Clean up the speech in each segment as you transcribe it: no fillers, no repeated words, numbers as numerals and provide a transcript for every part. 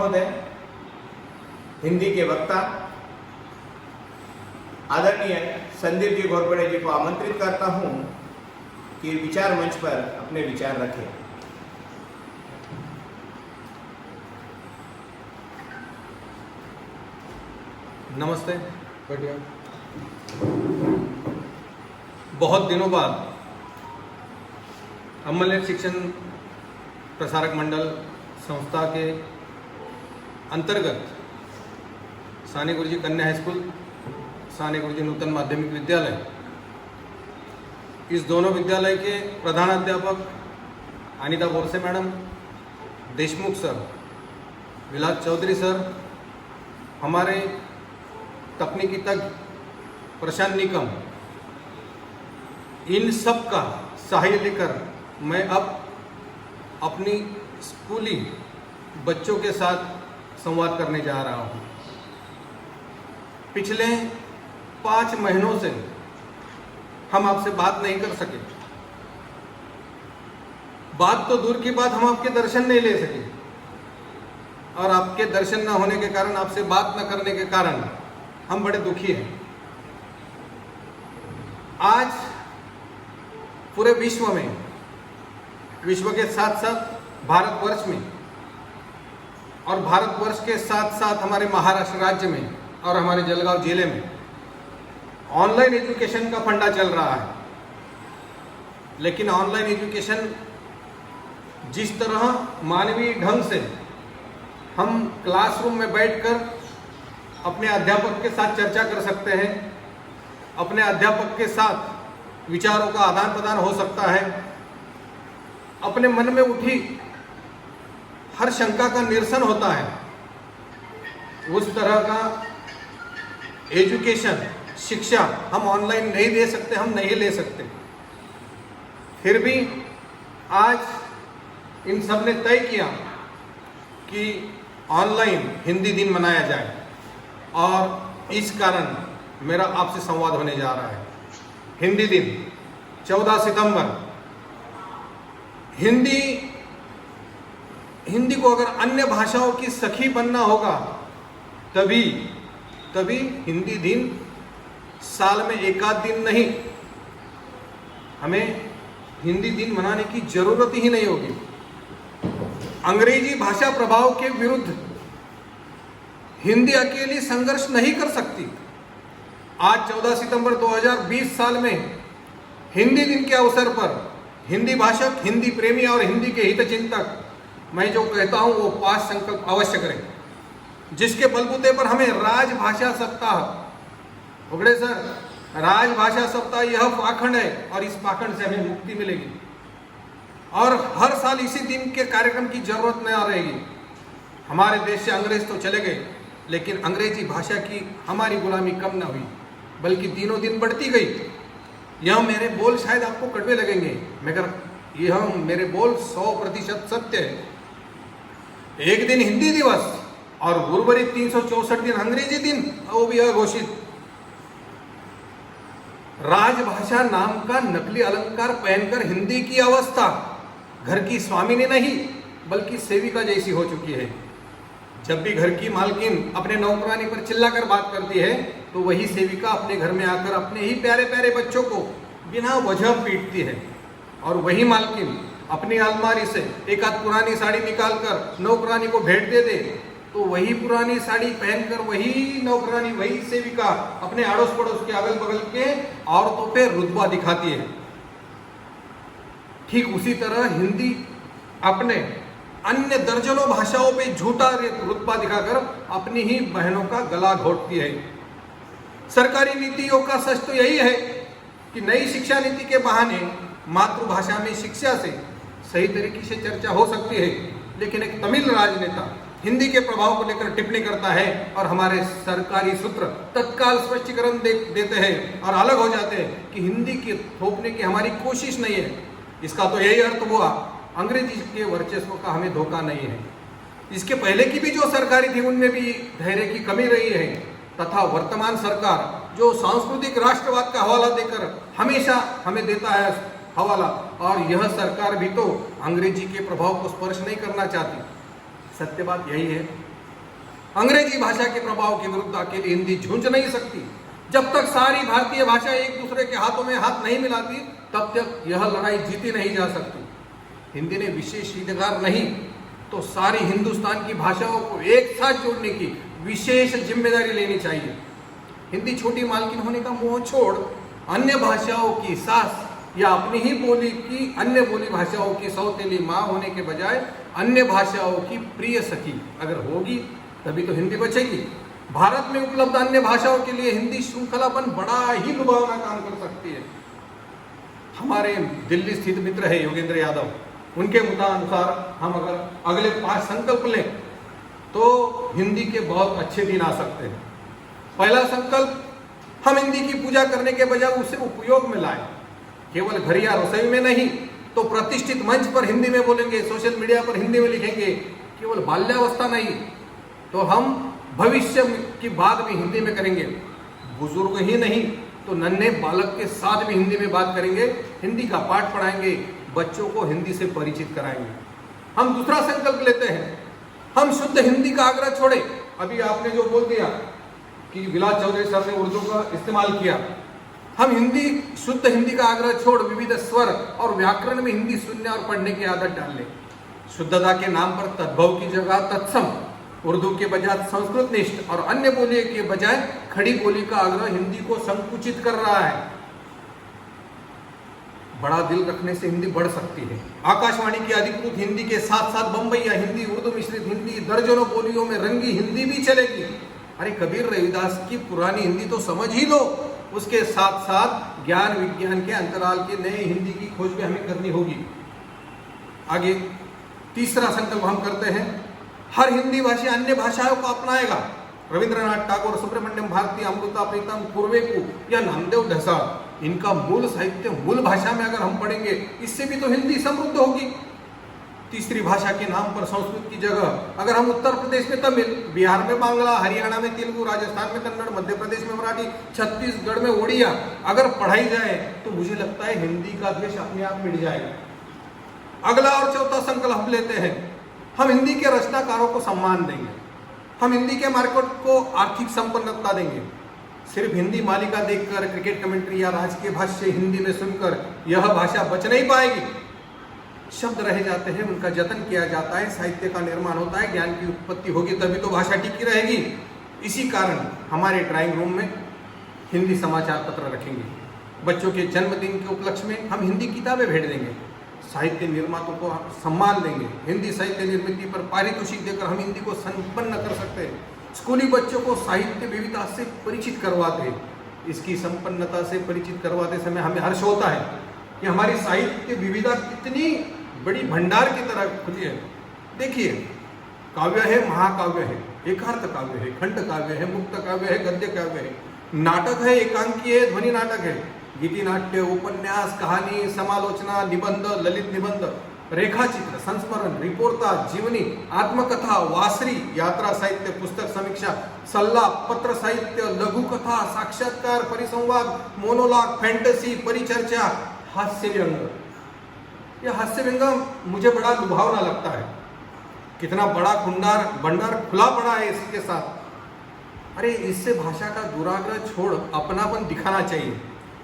महोदय, हिंदी के वक्ता आदरणीय संदीप जी घोरपड़े जी को आमंत्रित करता हूं कि विचार मंच पर अपने विचार रखें। नमस्ते। बढ़िया। बहुत दिनों बाद अमलनेर शिक्षण प्रसारक मंडल संस्था के अंतर्गत सानी गुरुजी कन्या हाई स्कूल, सानी गुरुजी नूतन माध्यमिक विद्यालय, इस दोनों विद्यालय के प्रधानाध्यापक अनिता बोरसे मैडम, देशमुख सर, विलास चौधरी सर, हमारे तकनीकी तज्ञ प्रशांत निकम, इन सब का सहायता लेकर मैं अब अपनी स्कूली बच्चों के साथ संवाद करने जा रहा हूँ। पिछले 5 महीनों से हम आपसे बात नहीं कर सके। बात तो दूर की बात, हम आपके दर्शन नहीं ले सके, और आपके दर्शन न होने के कारण, आपसे बात न करने के कारण हम बड़े दुखी हैं। आज पूरे विश्व में, विश्व के साथ साथ भारतवर्ष में, और भारतवर्ष के साथ साथ हमारे महाराष्ट्र राज्य में और हमारे जलगांव जिले में ऑनलाइन एजुकेशन का फंडा चल रहा है। लेकिन ऑनलाइन एजुकेशन जिस तरह मानवीय ढंग से हम क्लासरूम में बैठकर अपने अध्यापक के साथ चर्चा कर सकते हैं, अपने अध्यापक के साथ विचारों का आदान प्रदान हो सकता है, अपने मन में उठी हर शंका का निरसन होता है, उस तरह का एजुकेशन, शिक्षा हम ऑनलाइन नहीं दे सकते, हम नहीं ले सकते। फिर भी आज इन सब ने तय किया कि ऑनलाइन हिंदी दिन मनाया जाए, और इस कारण मेरा आपसे संवाद होने जा रहा है। हिंदी दिन 14 सितंबर। हिंदी को अगर अन्य भाषाओं की सखी बनना होगा तभी हिंदी दिन साल में एक आध दिन नहीं, हमें हिंदी दिन मनाने की जरूरत ही नहीं होगी। अंग्रेजी भाषा प्रभाव के विरुद्ध हिंदी अकेली संघर्ष नहीं कर सकती। आज 14 सितंबर 2020 साल में हिंदी दिन के अवसर पर हिंदी भाषक, हिंदी प्रेमी और हिंदी के हितचिंतक, मैं जो कहता हूं वो 5 संकल्प अवश्य करें, जिसके बलबूते पर हमें राजभाषा सप्ताह, उगड़े सर, राजभाषा सप्ताह यह पाखंड है और इस पाखंड से हमें मुक्ति मिलेगी, और हर साल इसी दिन के कार्यक्रम की जरूरत नहीं रहेगी। हमारे देश से अंग्रेज तो चले गए, लेकिन अंग्रेजी भाषा की हमारी गुलामी कम न हुई, बल्कि दिनों दिन बढ़ती गई। यह मेरे बोल शायद आपको कड़वे लगेंगे, मगर यह मेरे बोल 100% सत्य है। एक दिन हिंदी दिवस और उर्वरित 364 दिन अंग्रेजी दिन, वो भी अघोषित। राजभाषा नाम का नकली अलंकार पहनकर हिंदी की अवस्था घर की स्वामिनी नहीं बल्कि सेविका जैसी हो चुकी है। जब भी घर की मालकिन अपने नौकरानी पर चिल्लाकर बात करती है तो वही सेविका अपने घर में आकर अपने ही प्यारे प्यारे बच्चों को बिना वजह पीटती है, और वही मालकिन अपनी अलमारी से एक आध पुरानी साड़ी निकालकर नौकरानी को भेंट दे दे तो वही पुरानी साड़ी पहनकर वही नौकरानी, वही सेविका अपने अड़ोस पड़ोस के अगल बगल के औरतों पे रुतबा दिखाती है। ठीक उसी तरह हिंदी अपने अन्य दर्जनों भाषाओं पे झूठा रुतबा दिखाकर अपनी ही बहनों का गला घोटती है। सरकारी नीतियों का सच तो यही है कि नई शिक्षा नीति के बहाने मातृभाषा में शिक्षा से सही तरीके से चर्चा हो सकती है, लेकिन एक तमिल राजनेता हिंदी के प्रभाव को लेकर टिप्पणी करता है और हमारे सरकारी सूत्र तत्काल स्पष्टीकरण देते हैं और अलग हो जाते हैं कि हिंदी की थोपने की हमारी कोशिश नहीं है। इसका तो यही अर्थ हुआ अंग्रेजी के वर्चस्व का हमें धोखा नहीं है। इसके पहले की भी जो सरकारी थी उनमें भी धैर्य की कमी रही है, तथा वर्तमान सरकार जो सांस्कृतिक राष्ट्रवाद का हवाला देकर हमेशा हमें देता है हवाला, और यह सरकार भी तो अंग्रेजी के प्रभाव को स्पर्श नहीं करना चाहती। सत्य बात यही है अंग्रेजी भाषा के प्रभाव के विरुद्ध अकेली हिंदी झुंझ नहीं सकती। जब तक सारी भारतीय भाषा एक दूसरे के हाथों में हाथ नहीं मिलाती, तब तक यह लड़ाई जीती नहीं जा सकती। हिंदी ने विशेष अधिकार नहीं तो सारी हिंदुस्तान की भाषाओं को एक साथ जोड़ने की विशेष जिम्मेदारी लेनी चाहिए। हिंदी छोटी मालकिन होने का मोह छोड़ अन्य भाषाओं की सास या अपनी ही बोली की अन्य बोली भाषाओं की सौतेली माँ होने के बजाय अन्य भाषाओं की प्रिय सखी अगर होगी तभी तो हिंदी बचेगी। भारत में उपलब्ध अन्य भाषाओं के लिए हिंदी श्रृंखलापन बड़ा ही लुभावना काम कर सकती है। हमारे दिल्ली स्थित मित्र है योगेंद्र यादव, उनके मुताबिक हम अगर अगले 5 संकल्प लें तो हिंदी के बहुत अच्छे दिन आ सकते हैं। पहला संकल्प, हम हिंदी की पूजा करने के बजाय उसे उपयोग में लाएं। केवल घर या रसोई में नहीं तो प्रतिष्ठित मंच पर हिंदी में बोलेंगे, सोशल मीडिया पर हिंदी में लिखेंगे। केवल बाल्यावस्था नहीं तो हम भविष्य की बात भी हिंदी में करेंगे। बुजुर्ग ही नहीं तो नन्हे बालक के साथ भी हिंदी में बात करेंगे, हिंदी का पाठ पढ़ाएंगे, बच्चों को हिंदी से परिचित कराएंगे। हम दूसरा संकल्प लेते हैं, हम शुद्ध हिंदी का आग्रह छोड़े। अभी आपने जो बोल दिया कि विलास चौधरी सर ने उर्दू का इस्तेमाल किया, हम शुद्ध हिंदी का आग्रह छोड़ विविध स्वर और व्याकरण में हिंदी सुनने और पढ़ने की आदत डाल लें। शुद्धता के नाम पर तद्भव की जगह तत्सम, उर्दू के बजाय संस्कृत निष्ठ और अन्य बोली के बजाय खड़ी बोली का आग्रह हिंदी को संकुचित कर रहा है। बड़ा दिल रखने से हिंदी बढ़ सकती है। आकाशवाणी की अधिकृत हिंदी के साथ साथ बम्बईया हिंदी, उर्दू मिश्रित हिंदी, दर्जनों बोलियों में रंगी हिंदी भी चलेगी। अरे कबीर रविदास की पुरानी हिंदी तो समझ ही लो, उसके साथ साथ ज्ञान विज्ञान के अंतराल के नए हिंदी की खोज भी हमें करनी होगी। आगे तीसरा संकल्प हम करते हैं, हर हिंदी भाषी अन्य भाषाओं को अपनाएगा। रविंद्रनाथ टैगोर, सुब्रमण्यम भारती, अमृता प्रीतम, कुर्वेकू या नामदेव ढसा, इनका मूल साहित्य मूल भाषा में अगर हम पढ़ेंगे, इससे भी तो हिंदी समृद्ध होगी। तीसरी भाषा के नाम पर संस्कृत की जगह अगर हम उत्तर प्रदेश में तमिल, बिहार में बांग्ला, हरियाणा में तेलुगु, राजस्थान में कन्नड़, मध्य प्रदेश में मराठी, छत्तीसगढ़ में उड़िया अगर पढ़ाई जाए तो मुझे लगता है हिंदी का द्वेष अपने आप मिट जाएगा। अगला और चौथा संकल्प हम लेते हैं, हम हिंदी के रचनाकारों को सम्मान देंगे। हम हिंदी के मार्केट को आर्थिक संपन्नता देंगे। सिर्फ हिंदी मालिका देखकर, क्रिकेट कमेंट्री या राजकीय भाष्य हिंदी में सुनकर यह भाषा बच नहीं पाएगी। शब्द रह जाते हैं, उनका जतन किया जाता है, साहित्य का निर्माण होता है, ज्ञान की उत्पत्ति होगी, तभी तो भाषा टिकी रहेगी। इसी कारण हमारे ड्राइंग रूम में हिंदी समाचार पत्र रखेंगे। बच्चों के जन्मदिन के उपलक्ष्य में हम हिंदी किताबें भेज देंगे। साहित्य निर्माताओं को सम्मान देंगे। हिंदी साहित्य निर्मित पर पारितोषिक देकर हम हिंदी को संपन्न कर सकते हैं। स्कूली बच्चों को साहित्य विविधता से परिचित करवाते हैं। इसकी संपन्नता से परिचित करवाते समय हमें हर्ष होता है कि हमारी साहित्य विविधता कितनी बड़ी भंडार की तरह खुली है। देखिए, काव्य है, महाकाव्य है, एकार्थ काव्य है, खंड काव्य है, मुक्त काव्य है, गद्य काव्य है, नाटक है, एकांकी है, ध्वनि नाटक है, गीति नाट्य, उपन्यास, कहानी, समालोचना, निबंध, ललित निबंध, रेखाचित्र, संस्मरण, रिपोर्ता, जीवनी, आत्मकथा, वासरी, यात्रा साहित्य, पुस्तक समीक्षा, सल्ला, पत्र साहित्य, लघु कथा, साक्षात्कार, परिसंवाद, मोनोलॉग, फैंटेसी, परिचर्चा, हास्य व्यंग। यह हास्य व्यंग मुझे बड़ा लुभावना लगता है। कितना बड़ा भंडार खुला पड़ा है इसके साथ। अरे इससे भाषा का दुराग्रह छोड़ अपनापन दिखाना चाहिए।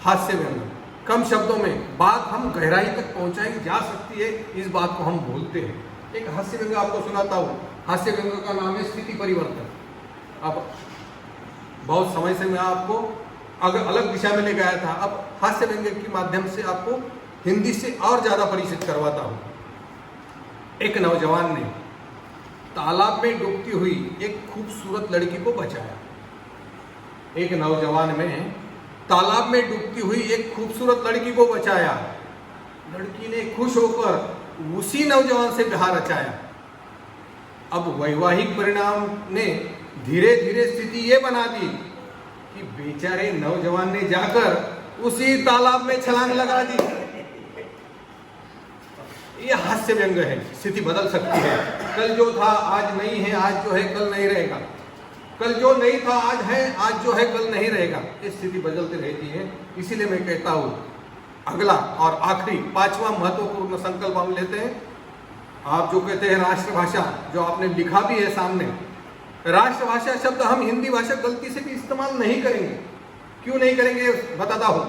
हास्य व्यंग, कम शब्दों में बात हम गहराई तक पहुंचाई जा सकती है, इस बात को हम भूलते हैं। एक हास्य व्यंग आपको सुनाता हूँ। हास्य व्यंग का नाम है स्थिति परिवर्तन। अब बहुत समय से मैं आपको अलग दिशा में ले गया था, अब हास्य व्यंग के माध्यम से आपको हिंदी से और ज्यादा परिचित करवाता हूँ। एक नौजवान ने तालाब में डूबती हुई एक खूबसूरत लड़की को बचाया। एक नौजवान में तालाब में डूबती हुई एक खूबसूरत लड़की को बचाया। लड़की ने खुश होकर उसी नौजवान से ब्याह रचाया। अब वैवाहिक परिणाम ने धीरे धीरे स्थिति ये बना दी कि बेचारे नौजवान ने जाकर उसी तालाब में छलांग लगा दी। ये हास्य व्यंग है। स्थिति बदल सकती है। कल जो था आज नहीं है, आज जो है कल नहीं रहेगा। कल जो नहीं था आज है, आज जो है कल नहीं रहेगा। ये स्थिति बदलती रहती है। इसीलिए मैं कहता हूँ, अगला और आखिरी 5वां महत्वपूर्ण संकल्प हम लेते हैं। आप जो कहते हैं राष्ट्रभाषा, जो आपने लिखा भी है सामने, राष्ट्रभाषा शब्द हम हिंदी भाषा गलती से भी इस्तेमाल नहीं करेंगे। क्यों नहीं करेंगे बताता हूं।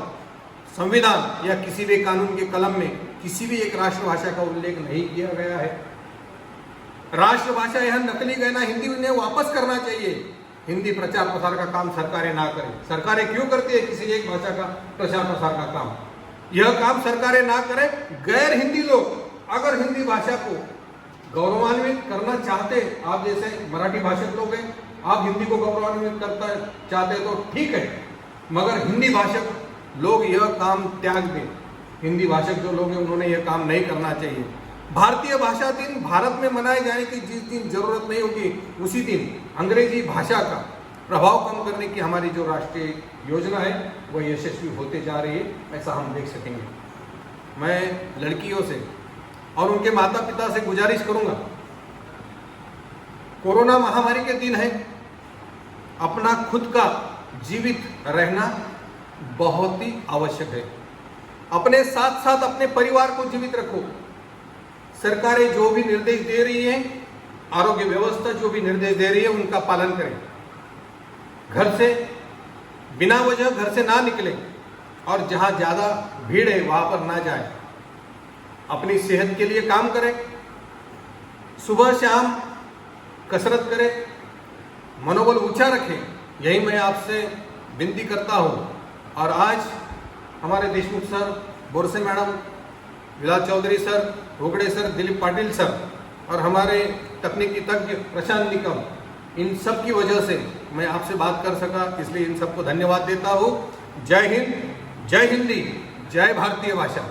संविधान या किसी भी कानून के कलम में किसी भी एक राष्ट्रभाषा का उल्लेख नहीं किया गया है। राष्ट्रभाषा यह नकली गहना हिंदी ने वापस करना चाहिए। हिंदी प्रचार प्रसार का काम सरकारें ना करें। सरकारें क्यों करती है किसी एक भाषा का प्रचार प्रसार का काम? यह काम सरकारें ना करें। गैर हिंदी लोग अगर हिंदी भाषा को गौरवान्वित करना चाहते, आप जैसे मराठी भाषक लोग हैं, आप हिंदी को गौरवान्वित करना चाहते तो ठीक है, मगर हिंदी भाषक लोग यह काम त्याग दें। हिंदी भाषक जो लोग हैं उन्होंने यह काम नहीं करना चाहिए। भारतीय भाषा दिन भारत में मनाए जाने की जिस दिन जरूरत नहीं होगी उसी दिन अंग्रेजी भाषा का प्रभाव कम करने की हमारी जो राष्ट्रीय योजना है वह यशस्वी होते जा रही है, ऐसा हम देख सकेंगे। मैं लड़कियों से और उनके माता पिता से गुजारिश करूंगा, कोरोना महामारी के दिन है, अपना खुद का जीवित रहना बहुत ही आवश्यक है। अपने साथ साथ अपने परिवार को जीवित रखो। सरकारें जो भी निर्देश दे रही हैं, आरोग्य व्यवस्था जो भी निर्देश दे रही है उनका पालन करें। घर से बिना वजह घर से ना निकलें और जहां ज्यादा भीड़ है वहां पर ना जाएं। अपनी सेहत के लिए काम करें, सुबह शाम कसरत करें, मनोबल ऊंचा रखें, यही मैं आपसे विनती करता हूं। और आज हमारे Deshmukh sir, Borse madam, Vilas Chaudhari sir, Hogade sir, Dilip Patil sir और हमारे तकनीकी तज्ञ प्रशांत निकम, इन सब की वजह से मैं आपसे बात कर सका, इसलिए इन सबको धन्यवाद देता हूँ। जय हिंद, जय हिंदी, जय भारतीय भाषा।